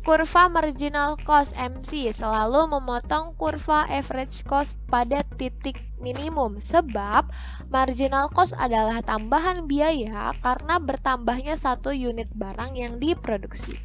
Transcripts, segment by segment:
Kurva marginal cost MC selalu memotong kurva average cost pada titik minimum sebab marginal cost adalah tambahan biaya karena bertambahnya satu unit barang yang diproduksi.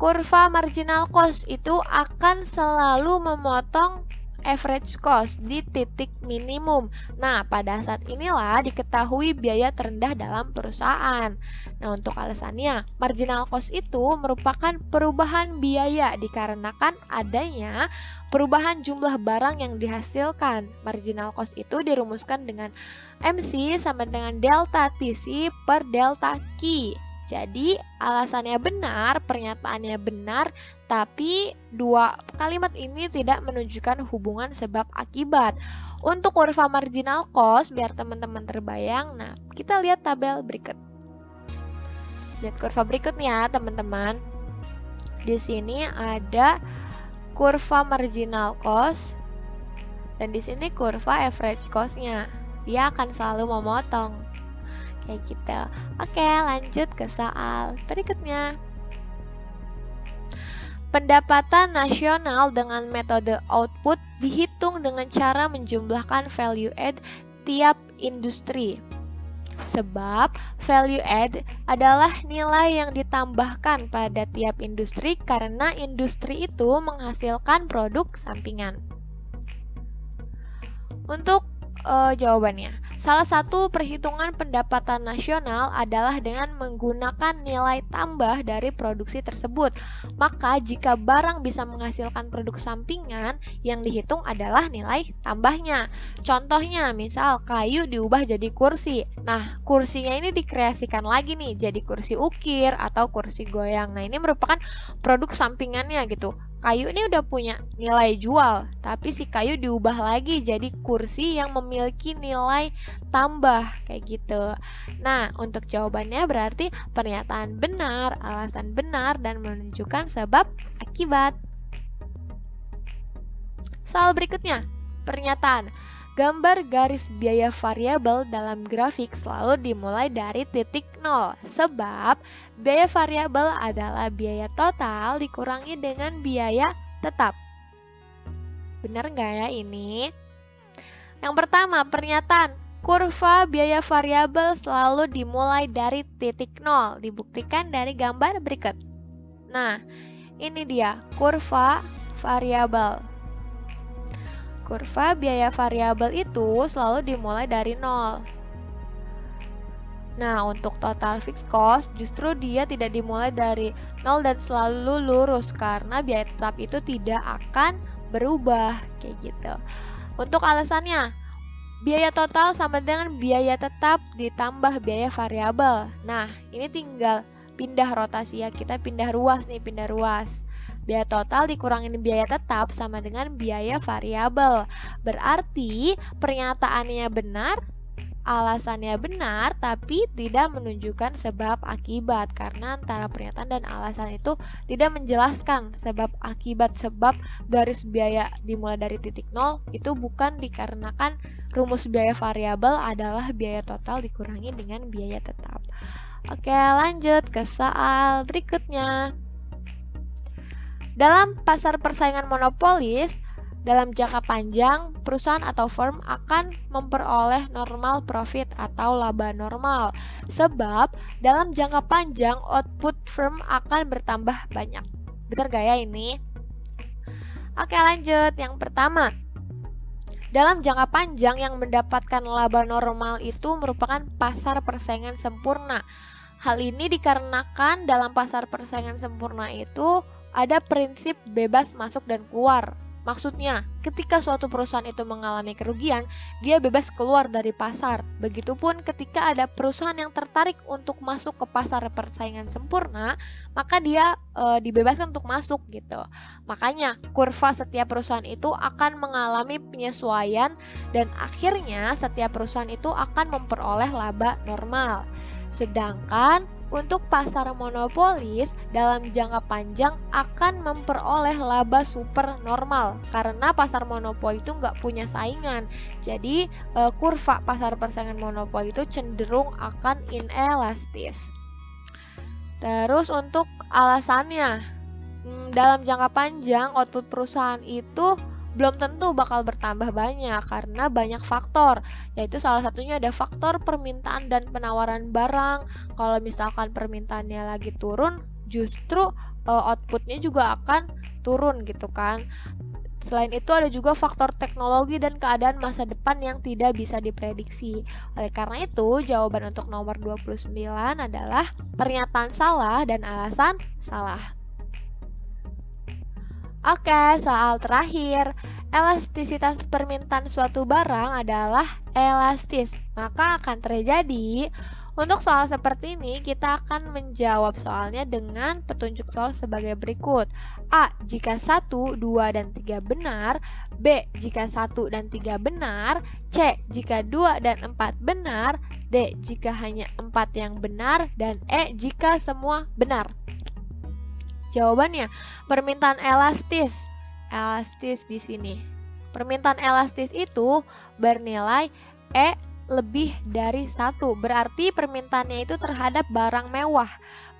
Kurva marginal cost itu akan selalu memotong average cost di titik minimum. Nah, pada saat inilah diketahui biaya terendah dalam perusahaan. Nah, untuk alasannya, marginal cost itu merupakan perubahan biaya dikarenakan adanya perubahan jumlah barang yang dihasilkan. Marginal cost itu dirumuskan dengan MC sama dengan delta TC per delta Q. Jadi, alasannya benar, pernyataannya benar, tapi dua kalimat ini tidak menunjukkan hubungan sebab akibat. Untuk kurva marginal cost, biar teman-teman terbayang, nah kita lihat tabel berikut. Lihat kurva berikutnya, teman-teman. Di sini ada kurva marginal cost, dan di sini kurva average cost-nya. Dia akan selalu memotong. Kayak gitu. Oke, lanjut ke soal berikutnya. Pendapatan nasional dengan metode output dihitung dengan cara menjumlahkan value add tiap industri. Sebab value add adalah nilai yang ditambahkan pada tiap industri karena industri itu menghasilkan produk sampingan. Untuk jawabannya, salah satu perhitungan pendapatan nasional adalah dengan menggunakan nilai tambah dari produksi tersebut. Maka jika barang bisa menghasilkan produk sampingan, yang dihitung adalah nilai tambahnya. Contohnya, misal kayu diubah jadi kursi. Nah, kursinya ini dikreasikan lagi nih jadi kursi ukir atau kursi goyang. Nah, ini merupakan produk sampingannya gitu. Kayu ini udah punya nilai jual, tapi si kayu diubah lagi jadi kursi yang memiliki nilai tambah kayak gitu. Nah, untuk jawabannya berarti pernyataan benar, alasan benar, dan menunjukkan sebab akibat. Soal berikutnya, pernyataan. Gambar garis biaya variabel dalam grafik selalu dimulai dari titik nol, sebab biaya variabel adalah biaya total dikurangi dengan biaya tetap. Benar nggak ya ini? Yang pertama, pernyataan kurva biaya variabel selalu dimulai dari titik nol, dibuktikan dari gambar berikut. Nah, ini dia kurva variabel. Kurva biaya variabel itu selalu dimulai dari nol. Nah, untuk total fixed cost justru dia tidak dimulai dari nol dan selalu lurus karena biaya tetap itu tidak akan berubah kayak gitu. Untuk alasannya, biaya total sama dengan biaya tetap ditambah biaya variabel. Nah, ini tinggal pindah rotasi ya, kita pindah ruas nih, pindah ruas. Biaya total dikurangin biaya tetap sama dengan biaya variabel. Berarti pernyataannya benar, alasannya benar, tapi tidak menunjukkan sebab akibat. Karena antara pernyataan dan alasan itu tidak menjelaskan sebab akibat. Sebab garis biaya dimulai dari titik nol itu bukan dikarenakan rumus biaya variabel adalah biaya total dikurangi dengan biaya tetap. Oke, lanjut ke soal berikutnya. Dalam pasar persaingan monopolis, dalam jangka panjang, perusahaan atau firm akan memperoleh normal profit atau laba normal. Sebab dalam jangka panjang, output firm akan bertambah banyak. Benar gak ya ini? Oke, lanjut. Yang pertama, dalam jangka panjang yang mendapatkan laba normal itu merupakan pasar persaingan sempurna. Hal ini dikarenakan dalam pasar persaingan sempurna itu ada prinsip bebas masuk dan keluar. Maksudnya, ketika suatu perusahaan itu mengalami kerugian, dia bebas keluar dari pasar. Begitupun ketika ada perusahaan yang tertarik untuk masuk ke pasar persaingan sempurna, maka dia dibebaskan untuk masuk gitu. Makanya, kurva setiap perusahaan itu akan mengalami penyesuaian dan akhirnya setiap perusahaan itu akan memperoleh laba normal. Sedangkan untuk pasar monopolis dalam jangka panjang akan memperoleh laba super normal karena pasar monopoli itu nggak punya saingan. Jadi kurva pasar persaingan monopoli itu cenderung akan inelastis. Terus untuk alasannya, dalam jangka panjang output perusahaan itu belum tentu bakal bertambah banyak karena banyak faktor, yaitu salah satunya ada faktor permintaan dan penawaran barang. Kalau misalkan permintaannya lagi turun, justru outputnya juga akan turun gitu kan. Selain itu ada juga faktor teknologi dan keadaan masa depan yang tidak bisa diprediksi. Oleh karena itu, jawaban untuk nomor 29 adalah pernyataan salah dan alasan salah. Oke, soal terakhir. Elastisitas permintaan suatu barang adalah elastis, maka akan terjadi. Untuk soal seperti ini, kita akan menjawab soalnya dengan petunjuk soal sebagai berikut. A. Jika 1, 2, dan 3 benar. B. Jika 1 dan 3 benar. C. Jika 2 dan 4 benar. D. Jika hanya 4 yang benar. Dan E. Jika semua benar. Jawabannya, permintaan elastis. Elastis di sini. Permintaan elastis itu bernilai E lebih dari 1. Berarti permintaannya itu terhadap barang mewah.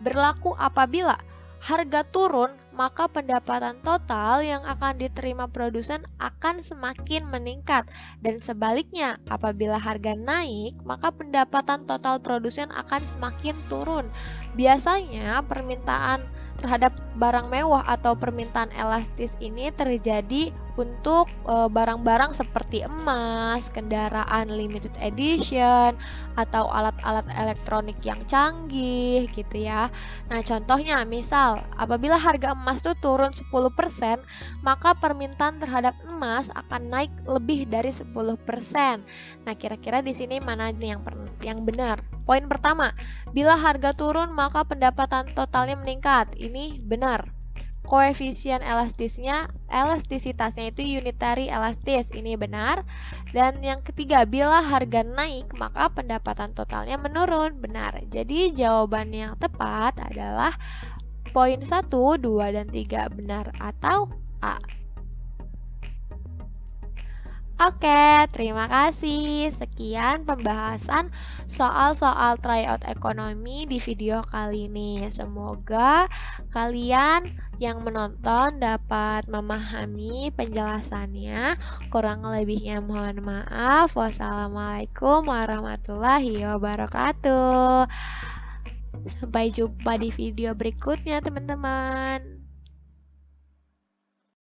Berlaku apabila harga turun, maka pendapatan total yang akan diterima produsen akan semakin meningkat. Dan sebaliknya, apabila harga naik, maka pendapatan total produsen akan semakin turun. Biasanya permintaan terhadap barang mewah atau permintaan elastis ini terjadi untuk barang-barang seperti emas, kendaraan limited edition, atau alat-alat elektronik yang canggih gitu ya. Nah, contohnya misal apabila harga emas itu turun 10%, maka permintaan terhadap emas akan naik lebih dari 10%. Nah, kira-kira di sini mana nih yang benar? Poin pertama, bila harga turun maka pendapatan totalnya meningkat. Ini benar. Koefisien elastisitasnya itu unitary elastis. Ini benar. Dan yang ketiga, bila harga naik maka pendapatan totalnya menurun. Benar. Jadi jawaban yang tepat adalah poin 1, 2, dan 3 benar atau A. Oke, terima kasih. Sekian pembahasan soal-soal tryout ekonomi di video kali ini. Semoga kalian yang menonton dapat memahami penjelasannya. Kurang lebihnya mohon maaf. Wassalamualaikum warahmatullahi wabarakatuh. Sampai jumpa di video berikutnya, teman-teman.